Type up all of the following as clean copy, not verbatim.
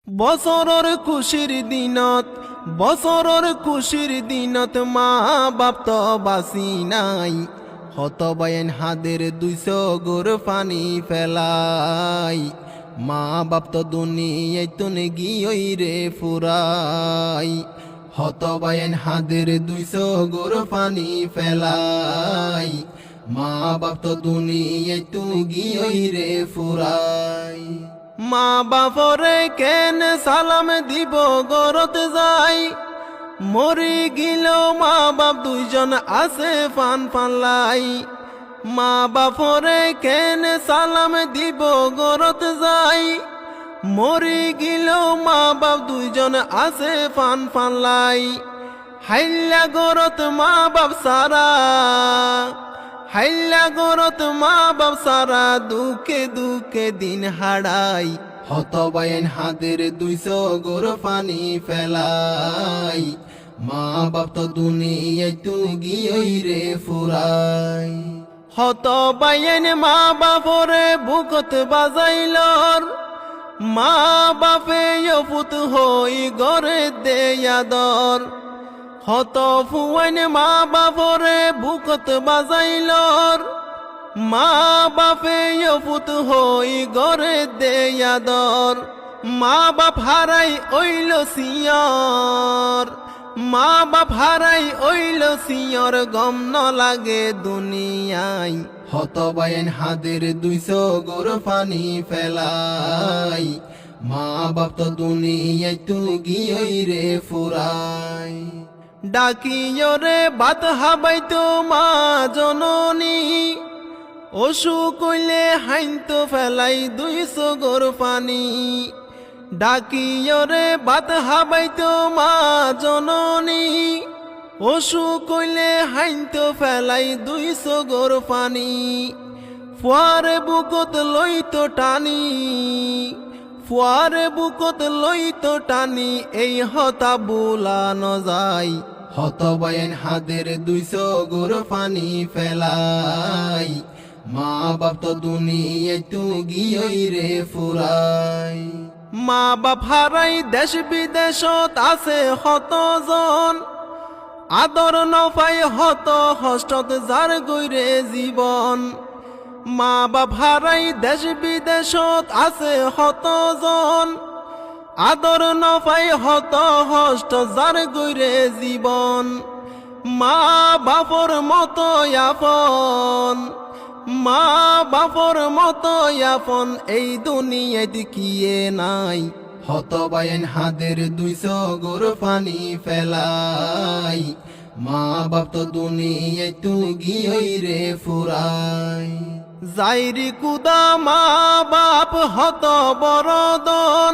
বছৰৰ খুশিৰ দিনত মা বাপ তো বাচি নাই, হতবায়েন হাদের 200 গোর পানি ফেলাই। মা বাপ তো দুনিয়ায় তুনে গিয়ই রে ফুরাই, হতবায়েন হাদের 200 গোর পানি ফেলাই। মা বাপ তো দুনিয়ায় তুনে গিয়ই রে ফুরাই। মা বাপরে কেন সালাম দিব গরত যাই, মরি গিল মা বাপ দুইজন আছে ফান ফানলাই। মা বাপরে কেন সালাম দিব গরত যাই, মরি গিল মা বাপ দুইজন আছে ফান ফানলাই। হাইল্লা গরত মা বাপ সারা, হাইল্লা গরত মা বাপ সারা, দুঃখে দুঃখে দিন হারাই। হতবায়েন হাদের 200 গোর পানি ফেলাই। মা বাপ তো দুনিয়ায় তু গিয়ই রে ফুরাই। হতবায়েন মা বাপরে বুকত বাজাইলর, মা বাপে অপুত হই গরে দেয়াদর। হত ফুয়াইন মা বাপরে বুকত বাজাইলর, মা বাপে অপুত হই গরে দেয়াদর। মা বাপ হারাই ওইল সিয়র, মা বাপ হারাই ওইল সিয়র, গম ন লাগে দুনিয়ায়। হতবায়েন হাদের 200 গোর পানি ফেলাই। মা বাপ তো দুনিয়ায় তু গিয়ই রে ফুরাই। ডাকিয়রে বাত হাবাইতো মা জননী, অসুখ হইলে হাইতো ফেলাই 200 গোর পানি। ডাকিয়রে বাত হাবাইতো মা জননী, অসুখ হইলে হাইতো ফেলাই 200 গোর পানি। ফুয়ারে বুকত লইতো টানি, ফুয়ারে বুকত লইতো টানি, এই হতা বুলানো যায়। হতবায়েন হাদের 200 গোর পানি ফেলাই। মা বাপ তো দুনিয়ায় তু গিয়ই রে ফুরাই। মা বাপ হারাই দেশ বিদেশত আছে হতজন, আদর নপাই হত হষ্টত যার গৈরে জীবন। মা বাপ হারাই দেশ বিদেশত আছে হতজন, আদর নপাই হত হষ্ট যার গৈরে জীবন। মা বাপর মতো আপন, মা বাপর মতো আপন, এই দুনিয়াতে কিয়ে নাই। হতবায়েন হাদের 200 গোর পানি ফেলাই। মা বাপ তো দুনিয়ায় তু গিয়ই রে ফুরাই। যাইরি কুদা মা বাপ হত বরদন,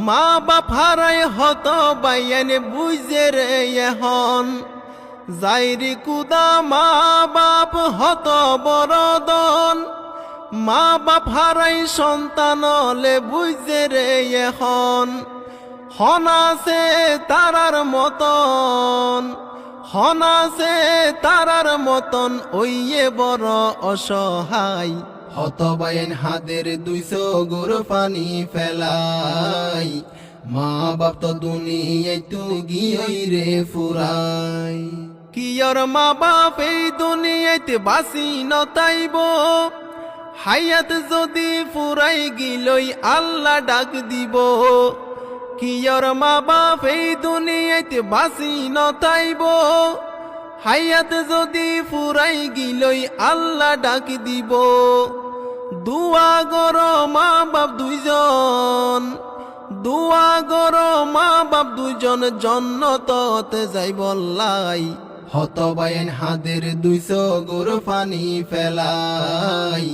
মা বাপ হারাই হত বাইয়ান বুঝে রে এখন। যাইরি কুদা মা বাপ হত বরদন, মা বাপ হারাই সন্তানলে বুঝে রে এখন। হনাসে তারার মতন, হনাসে তারার মতন, ওইয়ে বড় অসহায়। হতবায়েন হাদের 200 গোর পানি ফেলাই। মা বাপ তো দুনিয়ায় তু গিয়ই রে ফুরাই। কিয়র মা বাপ এই দুনিয়াতে বাসি নতাইব, হায়াত যদি ফুরাই গিলই আল্লাহ ডাক দিব। কিয়র মা বাপ এই দুনিয়াতে বাসি নতাইব, হায়াত যদি ফুরাই গিলই আল্লাহ ডাক দিব। দুয়া গর মা বাপ দুইজন, দুয়া গর মা বাপ দুইজন, জন্নততে যাই বল্লাই। হতবায়েন হাদের 200 গোর পানি ফেলাই।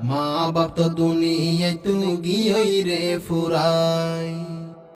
মা বাপ তো দুনিয়ায় তু গিয়ই রে ফুরাই।